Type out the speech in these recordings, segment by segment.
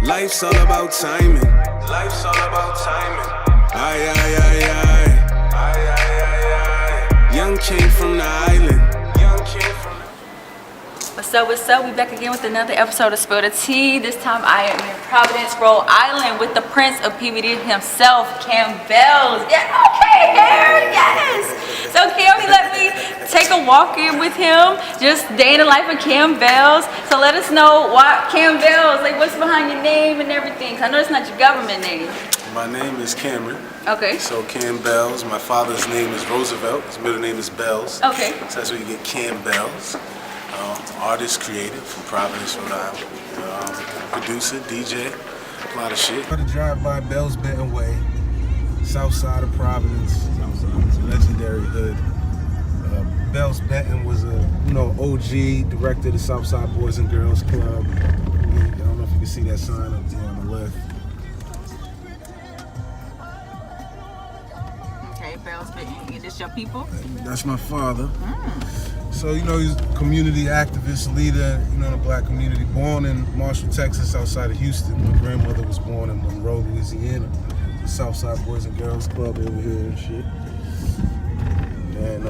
Life's all about timing. Life's all about timing. Aye, aye, aye, aye. Aye, aye, aye, aye. Young king from the island. Young king from the... What's up, what's up? We back again with another episode of Spill the Tea. This time I am in Providence, Rhode Island with the Prince of PVD himself, Cam Bells. Yeah, okay, here, yes. So Cam, he let me take a walk in with him, just day in the life of Cam Bells. So let us know why Cam Bells, like what's behind your name and everything. 'Cause I know it's not your government name. My name is Cameron. Okay. So Cam Bells. My father's name is Roosevelt. His middle name is Bells. Okay. So that's where you get Cam Bells. Artist, creative from Providence, Rhode Island. Producer, DJ, a lot of shit. I drive by Bells Benton Way, south side of Providence. It's a legendary hood. Bells Benton was a OG director of the Southside Boys and Girls Club. I don't know if you can see that sign up there on the left. Okay, Bells Benton. Is this your people? That's my father. So, he's a community activist, leader, in the black community. Born in Marshall, Texas, outside of Houston. My grandmother was born in Monroe, Louisiana. The Southside Boys and Girls Club over here and shit. And,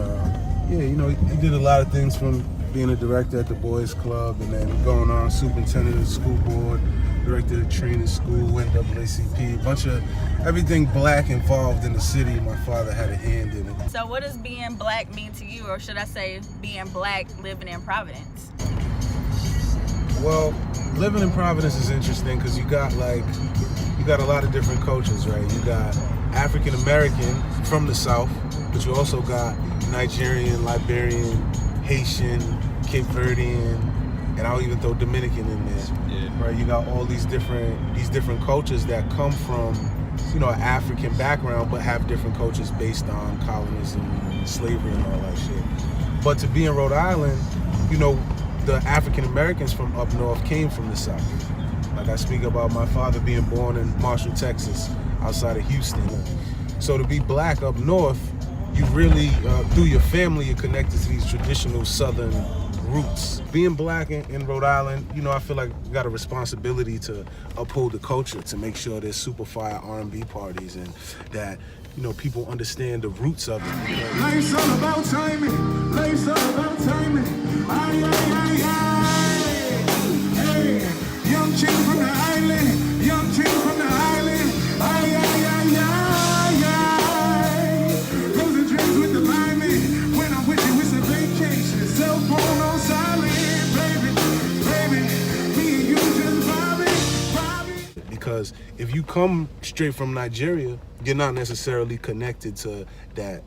he did a lot of things from being a director at the Boys Club and then going on superintendent of the school board, director of the training school, NAACP, a bunch of everything black involved in the city. My father had a hand in it. So what does being black mean to you, or should I say being black living in Providence? Well, living in Providence is interesting because you got a lot of different cultures, right? You got African American from the South, but you also got Nigerian, Liberian, Haitian, Cape Verdean, and I'll even throw Dominican in there. Yeah. Right? You got all these different cultures that come from an African background, but have different cultures based on colonialism and slavery and all that shit. But to be in Rhode Island, the African Americans from up north came from the South. Like I speak about my father being born in Marshall, Texas, outside of Houston. So to be black up north, you really, through your family, you're connected to these traditional Southern roots. Being black in Rhode Island, I feel like we got a responsibility to uphold the culture, to make sure there's super fire R&B parties and that, people understand the roots of it. Life's all about timing. Life's all about timing. Aye, aye, aye, aye. Hey, young king from the island. Young king from the island. Aye, aye, aye, aye, aye. Rosy dreams with the lineman. When I'm with you, it's a vacation. Cell phone on silent, baby. Me and you just vibing. Because if you come straight from Nigeria, you're not necessarily connected to that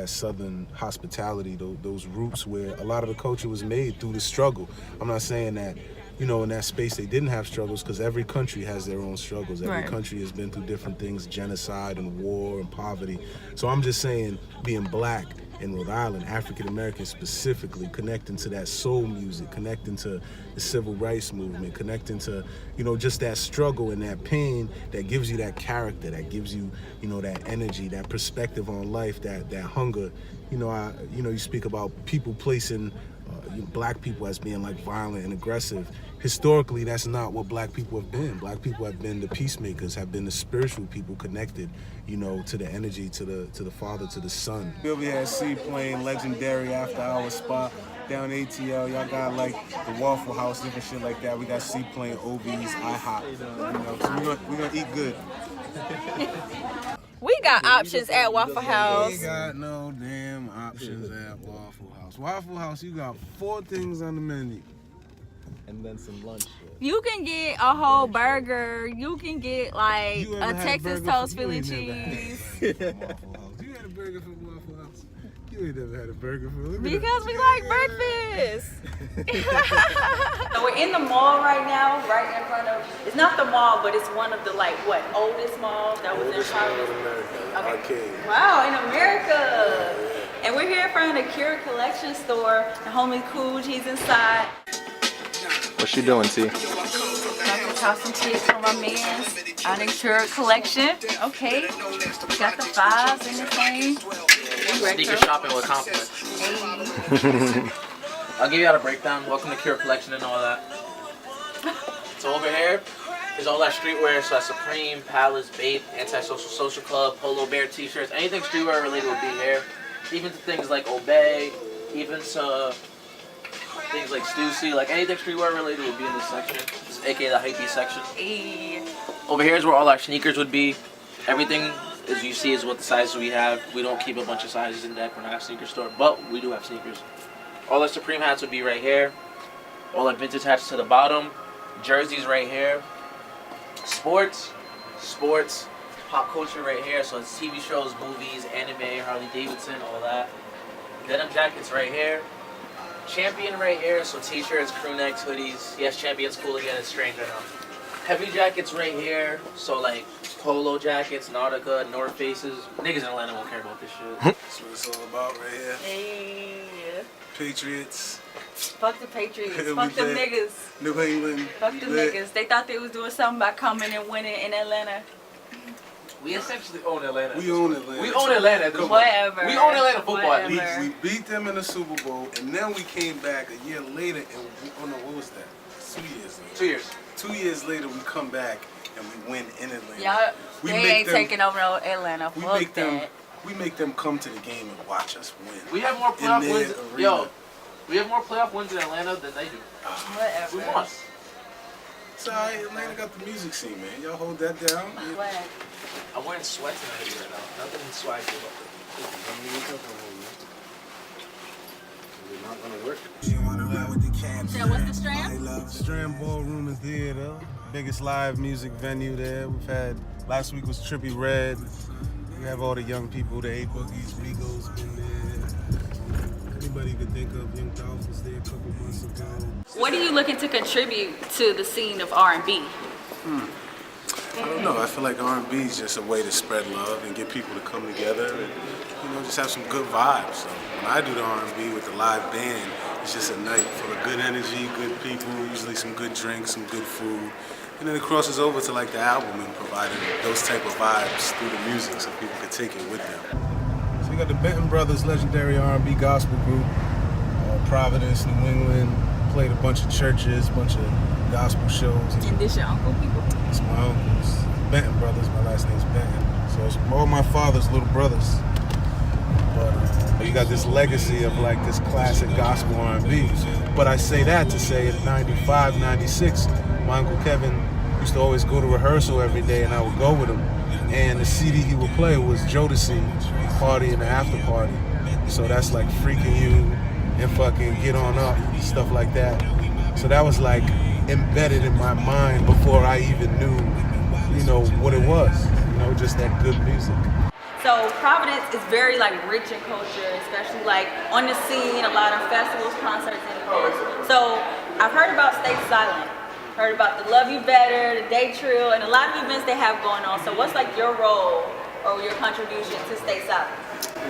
Southern hospitality, those roots where a lot of the culture was made through the struggle. I'm not saying that, in that space they didn't have struggles, because every country has their own struggles. Every country has been through different things, genocide and war and poverty. So I'm just saying, being black in Rhode Island, African American specifically, connecting to that soul music, connecting to the civil rights movement, connecting to, just that struggle and that pain that gives you that character, that gives you, that energy, that perspective on life, that hunger. You speak about people placing black people as being like violent and aggressive. Historically, that's not what black people have been. Black people have been the peacemakers, have been the spiritual people connected, to the energy, to the Father, to the Son. We over here at Seaplane, legendary after hour spot down ATL. Y'all got like the Waffle House, different shit like that. We got Seaplane, Arbys, IHOP. So we're gonna eat good. We got options at Waffle House. We got no damn options at Waffle House. Waffle House, you got 4 things on the menu. And then some lunch. You can get a whole burger. You can get like a Texas toast Philly cheese. Waffle House. You had a burger from Waffle House? You ain't never had a burger from Because we like breakfast. So we're in the mall right now, right in front of, it's not the mall, but it's one of the oldest malls that was in Providence. Arcade. Wow, in America. And we're here in front of the Cure Collection store. The homie Cool, he's inside. What's she doing, T? About to toss some tips from my man out in Cure Collection. Okay. We got the 5s in the thing. Sneaker shopping with compliments. Hey. I'll give you out a breakdown. Welcome to Cure Collection and all that. So over here, There's all that streetwear, so that's Supreme, Palace, Bape, Antisocial Social Club, Polo Bear t-shirts, anything streetwear related will be here. Even to things like Obey, even to things like Stussy, like anything streetwear related will be in this section. This is aka the hypey section. Hey. Over here is where all our sneakers would be. Everything as you see is what the sizes we have. We don't keep a bunch of sizes in deck. We're not a sneaker store, but we do have sneakers. All our Supreme hats would be right here. All our vintage hats to the bottom. Jerseys right here. Sports, pop culture right here. So it's TV shows, movies, anime, Harley Davidson, all that. Denim jackets right here. Champion right here. So t-shirts, crew necks, hoodies. Yes, Champion's cool again. It's strange right now. Heavy jackets right here. So like polo jackets, Nautica, North Faces. Niggas in Atlanta won't care about this shit. That's what it's all about right here. Hey. Patriots. Fuck the Patriots. We Fuck them lit. niggas. New England. Fuck them lit. niggas. They thought they was doing something by coming and winning in Atlanta. We essentially own Atlanta. We own Atlanta. We own Atlanta at this point. Whatever. We own Atlanta football at least. Whatever. We beat them in the Super Bowl, and then we came back a year later, and oh no, what was that? 2 years later. 2 years. 2 years later, we come back and we win in Atlanta. Y'all, We they make ain't them- taking over no Atlanta. We Fuck make them. that. We make them come to the game and watch us win. We have more playoff In their wins. arena. Yo, we have more playoff wins in Atlanta than they do. Whatever. We must. It's alright. Atlanta got the music scene, man. Y'all hold that down. What? I'm wearing sweats in the hoodie right now. Nothing swaggy about It's not gonna work. So what's the strand? Strand Ballroom and Theater, biggest live music venue there. We've had, last week was Trippie Redd. We have all the young people, the A Boogies, Rigo's been there. Anybody you could think of, Young Dolph was there a couple months ago. What are you looking to contribute to the scene of R&B? I don't know, I feel like R&B is just a way to spread love and get people to come together and, you know, just have some good vibes. So when I do the R&B with the live band, it's just a night full of good energy, good people, usually some good drinks, some good food. And then it crosses over to like the album and providing those type of vibes through the music so people can take it with them. So we got the Benton Brothers, legendary R&B gospel group, Providence, New England, played a bunch of churches, a bunch of gospel shows. And this your uncle, people? It's my uncles, Benton Brothers, my last name's Benton. So it's all my father's little brothers. But you got this legacy of like this classic gospel R&B. But I say that to say in 95, 96, my Uncle Kevin used to always go to rehearsal every day and I would go with him. And the CD he would play was Jodeci, Party and the After Party. So that's like Freaking You and fucking Get On Up, stuff like that. So that was like embedded in my mind before I even knew, you know, what it was. You know, just that good music. So Providence is very like rich in culture, especially like on the scene, a lot of festivals, concerts, and events. So I've heard about Stay Silent, heard about the Love You Better, the Day Trill, and a lot of events they have going on. So what's like your role or your contribution to Stay Silent?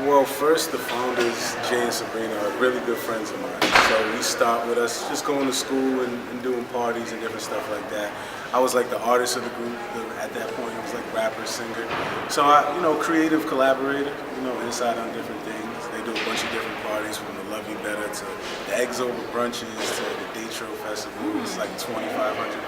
Well, first, the founders, Jay and Sabrina, are really good friends of mine. So we start with us just going to school and doing parties and different stuff like that. I was like the artist of the group. At that point, it was like rapper, singer. So I, you know, creative collaborator, you know, inside on different things. They do a bunch of different parties from the Love You Better to the Exile brunches to the Day Trill Festival. It's like 2,500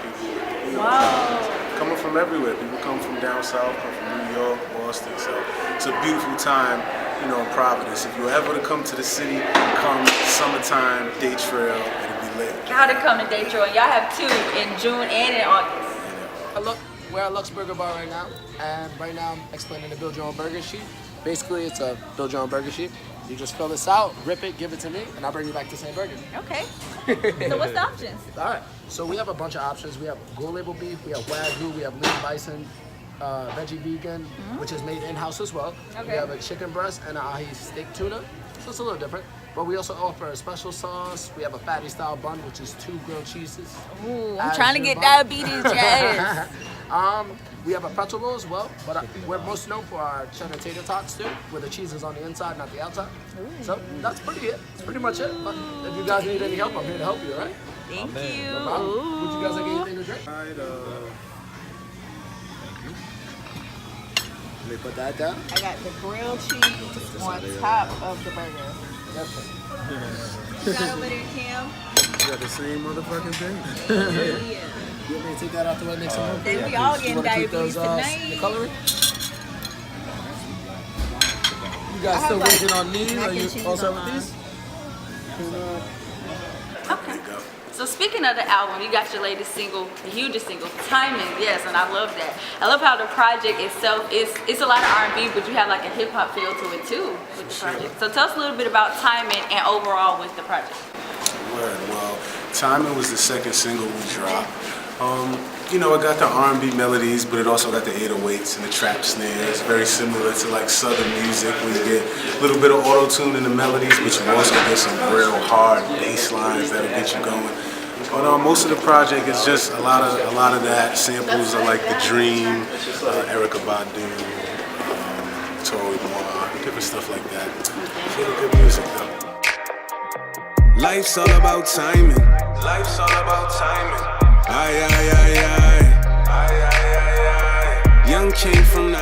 people. You know, coming from everywhere. People come from down south, come from New York, Boston. So it's a beautiful time, you know, in Providence. If you're ever to come to the city, come summertime, Day Trill, it'll be lit. Gotta come to Day Trill. Y'all have two in June and in August. We're at Lux Burger Bar right now, and right now I'm explaining the build your own burger sheet. Basically, it's a build your own burger sheet. You just fill this out, rip it, give it to me, and I'll bring you back the same burger. Okay. So what's the options? All right, so we have a bunch of options. We have gold label beef, we have Wagyu, we have lean bison, veggie vegan, which is made in-house as well. Okay. We have a chicken breast and an ahi steak tuna, so it's a little different. But we also offer a special sauce. We have a fatty style bun, which is 2 grilled cheeses. Ooh, I'm As trying to your get bun. diabetes, yes. We have a pretzel roll as well, but we're most known for our cheddar tater tots too, where the cheese is on the inside, not the outside. So that's pretty it. That's pretty much it. But if you guys need any help, I'm here to help you, all right? Thank you. No problem. Would you guys like anything to drink? All right, Let me put that down. I got the grilled cheese on top of the burger. Yes. You got over there, Kim? you got the same motherfucking thing? Yeah. You want me to take that out the way next time? Then we all getting diabetes The tonight. coloring? You guys still working on these? Are you also with these? Okay. So speaking of the album, you got your latest single, the hugest single, Timing. Yes, and I love that. I love how the project itself it's a lot of R&B, but you have like a hip hop feel to it too with the project. So tell us a little bit about Timing and overall with the project. Word. Well, Timing was the second single we dropped. You know, it got the R&B melodies, but it also got the 808s and the trap snares, very similar to like southern music, where you get a little bit of auto-tune in the melodies, but you also get some real hard bass lines that'll get you going. But most of the project is just a lot of that. Samples are like The Dream, Erykah Badu, Tori Moore, different stuff like that. It's really good music though. Life's all about timing. Life's all about timing. Aye, aye, aye, aye. Aye, aye, aye, aye. Young king from the